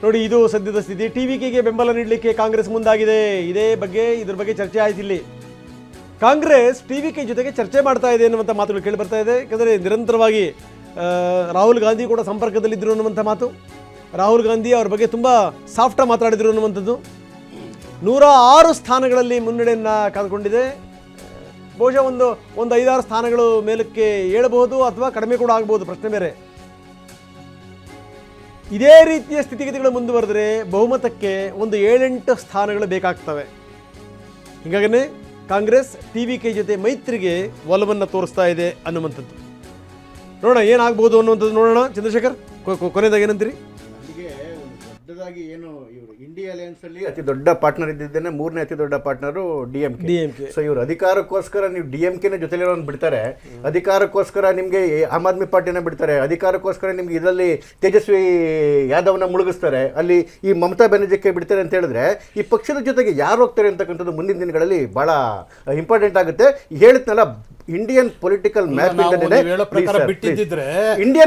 ನೋಡಿ, ಇದು ಸದ್ಯದ ಸ್ಥಿತಿ. ಟಿವಿಕೆಗೆ ಬೆಂಬಲ ನೀಡಲಿಕ್ಕೆ ಕಾಂಗ್ರೆಸ್ ಮುಂದಾಗಿದೆ. ಇದ್ರ ಬಗ್ಗೆ ಚರ್ಚೆ ಆಯ್ತು. ಇಲ್ಲಿ ಕಾಂಗ್ರೆಸ್ ಟಿವಿಕೆ ಜೊತೆಗೆ ಚರ್ಚೆ ಮಾಡ್ತಾ ಇದೆ ಅನ್ನುವಂಥ ಮಾತುಗಳು ಕೇಳಿ ಬರ್ತಾ ಇದೆ. ಯಾಕಂದರೆ ನಿರಂತರವಾಗಿ ರಾಹುಲ್ ಗಾಂಧಿ ಕೂಡ ಸಂಪರ್ಕದಲ್ಲಿದ್ದರು ಅನ್ನುವಂಥ ಮಾತು. ರಾಹುಲ್ ಗಾಂಧಿ ಅವ್ರ ಬಗ್ಗೆ ತುಂಬ ಸಾಫ್ಟಾಗಿ ಮಾತಾಡಿದ್ರು ಅನ್ನುವಂಥದ್ದು. 106 ಸ್ಥಾನಗಳಲ್ಲಿ ಮುನ್ನಡೆಯನ್ನು ಕಾದುಕೊಂಡಿದೆ. ಬಹುಶಃ ಒಂದು 5-6 ಸ್ಥಾನಗಳು ಮೇಲಕ್ಕೆ ಏಳಬಹುದು ಅಥವಾ ಕಡಿಮೆ ಕೂಡ ಆಗಬಹುದು, ಪ್ರಶ್ನೆ ಬೇರೆ. ಇದೇ ರೀತಿಯ ಸ್ಥಿತಿಗತಿಗಳು ಮುಂದುವರೆದರೆ ಬಹುಮತಕ್ಕೆ 7-8 ಸ್ಥಾನಗಳು ಬೇಕಾಗ್ತವೆ. ಹೀಗಾಗನೇ ಕಾಂಗ್ರೆಸ್ ಟಿವಿಕೆ ಜೊತೆ ಮೈತ್ರಿಗೆ ಒಲವನ್ನು ತೋರಿಸ್ತಾ ಇದೆ ಅನ್ನುವಂಥದ್ದು. ನೋಡೋಣ ಏನಾಗ್ಬೋದು ಅನ್ನುವಂಥದ್ದು. ನೋಡೋಣ ಚಂದ್ರಶೇಖರ್, ಕೊನೆಯದಾಗಿ ಏನಂತೀರಿ? ದೊಡ್ಡದಾಗಿ ಏನು ಇವರು ಇಂಡಿಯಾ ಅಲಯನ್ಸ್ ಅಲ್ಲಿ ಅತಿ ದೊಡ್ಡ ಪಾರ್ಟ್ನರ್ ಇದ್ದಿದ್ದೇನೆ, 3ನೇ ಅತಿ ದೊಡ್ಡ ಪಾರ್ಟ್ನರು ಡಿಎಂಕೆ. ಸೊ ಇವರು ಅಧಿಕಾರಕ್ಕೋಸ್ಕರ ನೀವು ಡಿಎಂಕೆನ ಜೊತೆಲಿರೋನ್ ಬಿಡ್ತಾರೆ, ಅಧಿಕಾರಕ್ಕೋಸ್ಕರ ನಿಮಗೆ ಆಮ್ ಆದ್ಮಿ ಪಾರ್ಟಿನ ಬಿಡ್ತಾರೆ, ಅಧಿಕಾರಕ್ಕೋಸ್ಕರ ನಿಮ್ಗೆ ಇದರಲ್ಲಿ ತೇಜಸ್ವಿ ಯಾದವ್ನ ಮುಳುಗಿಸ್ತಾರೆ, ಅಲ್ಲಿ ಈ ಮಮತಾ ಬ್ಯಾನರ್ಜಿಗೆ ಬಿಡ್ತಾರೆ ಅಂತ ಹೇಳಿದ್ರೆ ಈ ಪಕ್ಷದ ಜೊತೆಗೆ ಯಾರು ಹೋಗ್ತಾರೆ ಅಂತಕ್ಕಂಥದ್ದು ಮುಂದಿನ ದಿನಗಳಲ್ಲಿ ಬಹಳ ಇಂಪಾರ್ಟೆಂಟ್ ಆಗುತ್ತೆ. ಹೇಳಿದ್ನಲ್ಲ, ಇಂಡಿಯನ್ ಪೊಲಿಟಿಕಲ್ ಮ್ಯಾಪ್ ಬಿಟ್ಟಿದ್ರೆ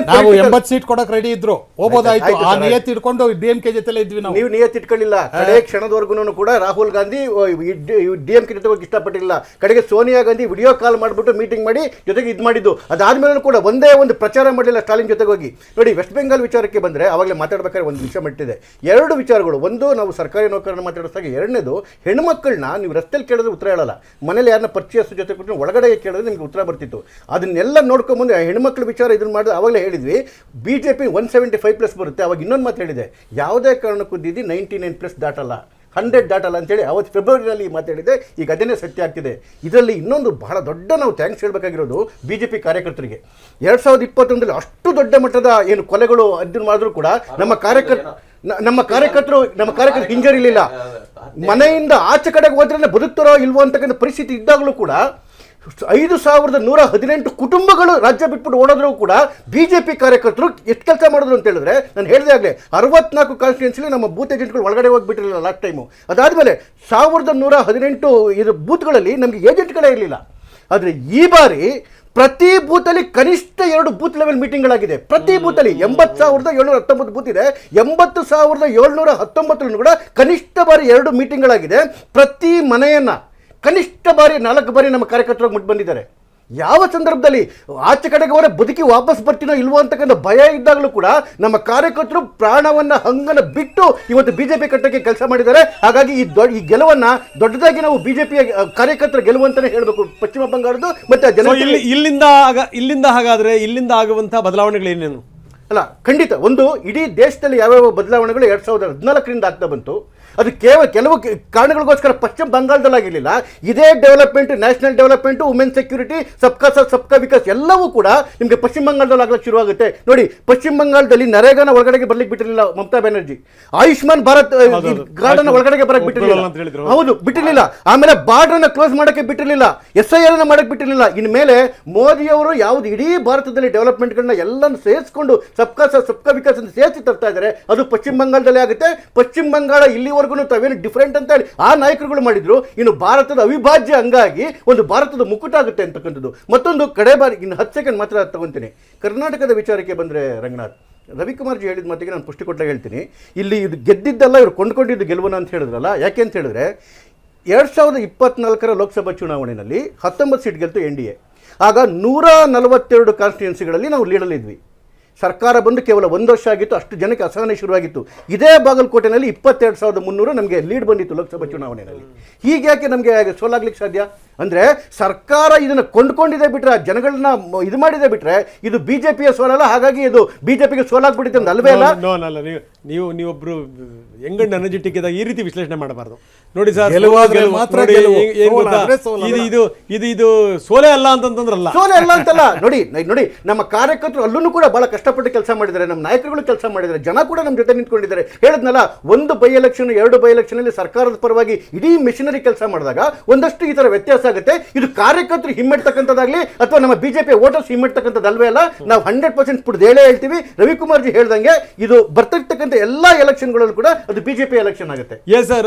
ನಾವು 80 ಸೀಟ್ ಕೊಡಕ್ ರೆಡಿ ಇದ್ರು, ಹೋಗೋದಾಯ್ತು. ಆ ನಿಯತ್ ಇಟ್ಕೊಂಡು ಡಿಎಂಕೆ ಜೊತೆ ಇದ್ವಿ ನಾವು. ನೀವು ನಿಯತ್ ಇಟ್ಕೊಳ್ಳಿಲ್ಲ. ಕಡೆ ಕ್ಷಣದವರೆಗೂ ಕೂಡ ರಾಹುಲ್ ಗಾಂಧಿ ಡಿಎಂಕೆ ಜೊತೆ ಹೋಗಿ ಇಷ್ಟಪಟ್ಟಿಲ್ಲ. ಕಡೆಗೆ ಸೋನಿಯಾ ಗಾಂಧಿ ವಿಡಿಯೋ ಕಾಲ್ ಮಾಡಿಬಿಟ್ಟು ಮೀಟಿಂಗ್ ಮಾಡಿ ಜೊತೆಗೆ ಇದು ಮಾಡಿದ್ದು. ಅದಾದ್ಮೇಲೆ ಕೂಡ ಒಂದೇ ಒಂದು ಪ್ರಚಾರ ಮಾಡಲಿಲ್ಲ ಸ್ಟಾಲಿನ್ ಜೊತೆಗೆ ಹೋಗಿ. ನೋಡಿ, ವೆಸ್ಟ್ ಬೆಂಗಾಲ್ ವಿಚಾರಕ್ಕೆ ಬಂದ್ರೆ ಅವಾಗಲೇ ಮಾತಾಡ್ಬೇಕಾದ್ರೆ ಒಂದು ವಿಷಯ ಮಟ್ಟಿದೆ. 2 ವಿಚಾರಗಳು. ಒಂದು, ನಾವು ಸರ್ಕಾರಿ ನೌಕರನ್ನ ಮಾತಾಡಿಸಿದಾಗ. ಎರಡನೇದು, ಹೆಣ್ಮಕ್ಳನ್ನ ನೀವು ರಸ್ತೆಯಲ್ಲಿ ಕೇಳಿದ್ರೆ ಉತ್ತರ ಹೇಳಲ್ಲ, ಮನೇಲಿ ಯಾರನ್ನ ಪರಿಚಯಸ್ಥ ಜೊತೆ ಕೊಟ್ಟು ಒಳಗಡೆ ಕೇಳಿದ್ರೆ ನಿಮ್ಗೆ ಉತ್ತರ ಬರ್ತಿತ್ತು. ಅದನ್ನೆಲ್ಲ ನೋಡ್ಕೊಂಬಂದು ಹೆಣ್ಮಕ್ಳ ವಿಚಾರ ಇದನ್ನ ಮಾಡಿದ್ರೆ ಅವಾಗಲೇ ಹೇಳಿದ್ವಿ ಬಿಜೆಪಿ 175+ ಬರುತ್ತೆ. ಅವಾಗ ಇನ್ನೊಂದು ಮಾತು ಹೇಳಿದೆ, ಯಾವುದೇ ಕಾರಣಕ್ಕೂ ದೀದಿ 99+ ದಾಟಲ್ಲ, 100 ದಾಟಲ್ಲ ಅಂತೇಳಿ ಅವತ್ತು ಫೆಬ್ರವರಿಯಲ್ಲಿ ಮಾತಾಡಿದೆ. ಈಗ ಅದನ್ನೇ ಸತ್ಯ ಆಗ್ತಿದೆ. ಇದರಲ್ಲಿ ಇನ್ನೊಂದು ಬಹಳ ದೊಡ್ಡ ನಾವು ಥ್ಯಾಂಕ್ಸ್ ಹೇಳಬೇಕಾಗಿರೋದು ಬಿಜೆಪಿ ಕಾರ್ಯಕರ್ತರಿಗೆ. 2021ರಲ್ಲಿ ಅಷ್ಟು ದೊಡ್ಡ ಮಟ್ಟದ ಏನು ಕೊಲೆಗಳು ಅದನ್ನು ಮಾಡಿದ್ರು ಕೂಡ ನಮ್ಮ ಕಾರ್ಯಕರ್ತರು ಹಿಂಜರಿಲಿಲ್ಲ. ಮನೆಯಿಂದ ಆಚೆ ಕಡೆಗೆ ಹೋದ್ರೆ ಬದುಕ್ತಾರೋ ಇಲ್ವೋ ಅಂತಕ್ಕಂಥ ಪರಿಸ್ಥಿತಿ ಇದ್ದಾಗಲೂ ಕೂಡ 5118 ಕುಟುಂಬಗಳು ರಾಜ್ಯ ಬಿಟ್ಬಿಟ್ಟು ಓಡೋದ್ರೂ ಕೂಡ ಬಿಜೆಪಿ ಕಾರ್ಯಕರ್ತರು ಎಷ್ಟು ಕೆಲಸ ಮಾಡಿದ್ರು ಅಂತ ಹೇಳಿದ್ರೆ, ನಾನು ಹೇಳಿದೆ ಆಗಲೇ 64 ಕಾನ್ಸ್ಟಿಟ್ಯೂನ್ಸಿಲಿ ನಮ್ಮ ಬೂತ್ ಏಜೆಂಟ್ಗಳು ಒಳಗಡೆ ಹೋಗಿಬಿಟ್ಟಿರಲಿಲ್ಲ ಲಾಸ್ಟ್ ಟೈಮು. ಅದಾದಮೇಲೆ 1118 ಇದು ಬೂತ್ಗಳಲ್ಲಿ ನಮಗೆ ಏಜೆಂಟ್ಗಳೇ ಇರಲಿಲ್ಲ. ಆದರೆ ಈ ಬಾರಿ ಪ್ರತಿ ಬೂತಲ್ಲಿ ಕನಿಷ್ಠ 2 ಬೂತ್ ಲೆವೆಲ್ ಮೀಟಿಂಗ್ಗಳಾಗಿದೆ. ಪ್ರತಿ ಬೂತಲ್ಲಿ 80,719 ಬೂತ್ ಇದೆ. 80,719 ಕೂಡ ಕನಿಷ್ಠ ಬಾರಿ 2 ಮೀಟಿಂಗ್ಗಳಾಗಿದೆ. ಪ್ರತಿ ಮನೆಯನ್ನ ಕನಿಷ್ಠ ಬಾರಿ 4 ಬಾರಿ ನಮ್ಮ ಕಾರ್ಯಕರ್ತರು ಮುಟ್ಟು ಬಂದಿದ್ದಾರೆ. ಯಾವ ಸಂದರ್ಭದಲ್ಲಿ ಆಚೆ ಕಡೆಗೆ ಅವರೇ ಬದುಕಿ ವಾಪಸ್ ಬರ್ತೀನೋ ಇಲ್ವೋ ಅಂತಕ್ಕಂಥ ಭಯ ಇದ್ದಾಗಲೂ ಕೂಡ ನಮ್ಮ ಕಾರ್ಯಕರ್ತರು ಪ್ರಾಣವನ್ನ ಹಂಗನ ಬಿಟ್ಟು ಇವತ್ತು ಬಿಜೆಪಿ ಕಟ್ಟಕ್ಕೆ ಕೆಲಸ ಮಾಡಿದ್ದಾರೆ. ಹಾಗಾಗಿ ಈ ಗೆಲುವನ್ನ ದೊಡ್ಡದಾಗಿ ನಾವು ಬಿಜೆಪಿಯ ಕಾರ್ಯಕರ್ತರ ಗೆಲುವು ಅಂತಾನೆ ಹೇಳಬೇಕು. ಪಶ್ಚಿಮ ಬಂಗಾಳದ್ದು ಮತ್ತೆ ಇಲ್ಲಿಂದ ಹಾಗಾದ್ರೆ ಇಲ್ಲಿಂದ ಆಗುವಂತಹ ಬದಲಾವಣೆಗಳು ಏನೇನು? ಅಲ್ಲ, ಖಂಡಿತ ಒಂದು ಇಡೀ ದೇಶದಲ್ಲಿ ಯಾವ್ಯಾವ ಬದಲಾವಣೆಗಳು 2014ರಿಂದ ಆಗ್ತಾ ಬಂತು. ಅದು ಕೆಲವು ಕಾರಣಗಳಿಗೋಸ್ಕರ ಪಶ್ಚಿಮ ಬಂಗಾಳದಲ್ಲಾಗಿರಲಿಲ್ಲ. ಇದೇ development, national development, women security, ಸಬ್ಕಾ ಸಾಥ್ ಸಬ್ಕಾ ವಿಕಾಸ್ ಎಲ್ಲವೂ ಕೂಡ ನಿಮಗೆ ಪಶ್ಚಿಮ ಬಂಗಾಳದಲ್ಲಿ ಆಗ್ಲಿಕ್ಕೆ ಶುರುವಾಗುತ್ತೆ. ನೋಡಿ, ಪಶ್ಚಿಮ ಬಂಗಾಳದಲ್ಲಿ ನರೇಗಾನ ಒಳಗಡೆಗೆ ಬರ್ಲಿಕ್ಕೆ ಬಿಟ್ಟಿರಲಿಲ್ಲ ಮಮತಾ ಬ್ಯಾನರ್ಜಿ. ಆಯುಷ್ಮಾನ್ ಭಾರತ್ ಕಾರ್ಡ್ ಒಳಗಡೆಗೆ ಬರಕ್ಕೆ ಬಿಟ್ಟಿರಲಿಲ್ಲ. ಹೌದು, ಬಿಟ್ಟಿರಲಿಲ್ಲ. ಆಮೇಲೆ ಬಾರ್ಡರ್ನ ಕ್ಲೋಸ್ ಮಾಡಕ್ಕೆ ಬಿಟ್ಟಿರಲಿಲ್ಲ, SIR ಮಾಡಕ್ಕೆ ಬಿಟ್ಟಿರಲಿಲ್ಲ. ಇನ್ಮೇಲೆ ಮೋದಿ ಅವರು ಯಾವ್ದು ಇಡೀ ಭಾರತದಲ್ಲಿ ಡೆವಲಪ್ಮೆಂಟ್ಗಳನ್ನ ಎಲ್ಲನೂ ಸೇರಿಸ್ಕೊಂಡು ಸಬ್ಕಾ ಸಾಥ್ ಸಬ್ಕಾ ವಿಕಾಸ್ ಅಂತ ಸೇರಿಸಿ ತರ್ತಾ ಇದ್ದಾರೆ. ಅದು ಪಶ್ಚಿಮ ಬಂಗಾಳದಲ್ಲಿ ಆಗುತ್ತೆ. ಪಶ್ಚಿಮ ಬಂಗಾಳ ಇಲ್ಲಿವರೆಗೂ ತಾವೇನು ಡಿಫರೆಂಟ್ ಅಂತ ಹೇಳಿ ಆ ನಾಯಕರುಗಳು ಮಾಡಿದ್ರು. ಇನ್ನು ಭಾರತದ ಅವಿಭಾಜ್ಯ ಅಂಗಾಗಿ ಒಂದು ಭಾರತದ ಮುಕುಟ ಆಗುತ್ತೆ ಅಂತಕ್ಕಂಥದ್ದು. ಮತ್ತೊಂದು ಕಡೆ ಬಾರಿ ಇನ್ನು 10 ಸೆಕೆಂಡ್ ಮಾತ್ರ ತಗೊಂತೀನಿ. ಕರ್ನಾಟಕದ ವಿಚಾರಕ್ಕೆ ಬಂದರೆ ರಂಗನಾಥ್, ರವಿಕುಮಾರ್ ಜಿ ಹೇಳಿದ ಮಾತಿಗೆ ನಾನು ಪುಷ್ಟಿ ಕೊಟ್ಟಾಗ ಹೇಳ್ತೀನಿ. ಇಲ್ಲಿ ಇದು ಗೆದ್ದಿದ್ದಲ್ಲ, ಇವರು ಕೊಂಡ್ಕೊಂಡಿದ್ದು ಗೆಲುವನ ಅಂತ ಹೇಳಿದ್ರಲ್ಲ. ಯಾಕೆ ಅಂತ ಹೇಳಿದ್ರೆ 2024ರ ಲೋಕಸಭಾ ಚುನಾವಣೆಯಲ್ಲಿ 19 ಸೀಟ್ ಗೆಲ್ತು NDA. ಆಗ 142 ಕಾನ್ಸ್ಟಿಟ್ಯೂನ್ಸಿಗಳಲ್ಲಿ ನಾವು ಲೀಡಲ್ಲಿದ್ವಿ. ಸರ್ಕಾರ ಬಂದು ಕೇವಲ 1 ವರ್ಷ ಆಗಿತ್ತು, ಅಷ್ಟು ಜನಕ್ಕೆ ಅಸಹನೆ ಶುರುವಾಗಿತ್ತು. ಇದೇ ಬಾಗಲಕೋಟೆನಲ್ಲಿ 22,300 ನಮಗೆ ಲೀಡ್ ಬಂದಿತ್ತು ಲೋಕಸಭಾ ಚುನಾವಣೆಯಲ್ಲಿ. ಹೀಗ್ಯಾಕೆ ನಮಗೆ ಸೋಲಾಗ್ಲಿಕ್ಕೆ ಸಾಧ್ಯ ಅಂದರೆ ಸರ್ಕಾರ ಇದನ್ನು ಕೊಂಡ್ಕೊಂಡಿದೆ ಬಿಟ್ಟರೆ, ಜನಗಳನ್ನ ಇದು ಮಾಡಿದೆ ಬಿಟ್ಟರೆ ಇದು ಬಿಜೆಪಿಯ ಸೋಲಲ್ಲ. ಹಾಗಾಗಿ ಇದು ಬಿಜೆಪಿಗೆ ಸೋಲಾಗ್ಬಿಟ್ಟಿದೆ ಅಂತ ಅಲ್ವೇ ಅಲ್ಲ. ನೀವೊಬ್ರು ಯಂಗ್ ಎನರ್ಜೆಟಿಕ್ ಇದ್ದಾಗ ಈ ರೀತಿ ವಿಶ್ಲೇಷಣೆ ಮಾಡಬಾರ್ದು. ನೋಡಿ ಸರ್, ಇದು ಸೋಲೆ ಅಲ್ಲ ಅಂತಂದ್ರಲ್ಲ, ಸೋಲೆ ಅಲ್ಲ ಅಂತಲ್ಲ. ನೋಡಿ ನಮ್ಮ ಕಾರ್ಯಕರ್ತರು ಅಲ್ಲೂ ಕೂಡ ಬಹಳ ಕಷ್ಟಪಟ್ಟು ಕೆಲಸ ಮಾಡಿದ್ದಾರೆ, ನಮ್ಮ ನಾಯಕರುಗಳು ಕೆಲಸ ಮಾಡಿದ್ದಾರೆ, ಜನ ಕೂಡ ನಮ್ಮ ಜೊತೆ ನಿಂತ್ಕೊಂಡಿದ್ದಾರೆ. ಹೇಳಿದ್ನಲ್ಲ, 1 ಬೈ ಎಲೆಕ್ಷನ್ 2 ಬೈ ಎಲೆಕ್ಷನ್ ಅಲ್ಲಿ ಸರ್ಕಾರದ ಪರವಾಗಿ ಇಡೀ ಮಿಷನರಿ ಕೆಲಸ ಮಾಡಿದಾಗ ಒಂದಷ್ಟು ಈ ತರ ವ್ಯತ್ಯಾಸ ಆಗುತ್ತೆ. ಇದು ಕಾರ್ಯಕರ್ತರು ಹಿಮ್ಮೆಟ್ಟತಕ್ಕಂಥದ್ದಾಗ್ಲಿ ಅಥವಾ ನಮ್ಮ ಬಿಜೆಪಿ ವೋಟರ್ಸ್ ಹಿಮ್ಮೆಟ್ಟತಕ್ಕಂಥದ್ದಲ್ವೇ ಅಲ್ಲ. ನಾವು 100% ಪುಡ್ದೇಳೆ ಹೇಳ್ತೀವಿ. ರವಿಕುಮಾರ್ ಜಿ ಹೇಳ್ದಂಗೆ ಇದು ಬರ್ತಿರ್ತಕ್ಕಂಥ ಎಲ್ಲಾ ಎಲೆಕ್ಷನ್ಗಳಲ್ಲೂ ಕೂಡ ಅದು ಬಿಜೆಪಿ ಎಲೆಕ್ಷನ್ ಆಗುತ್ತೆ.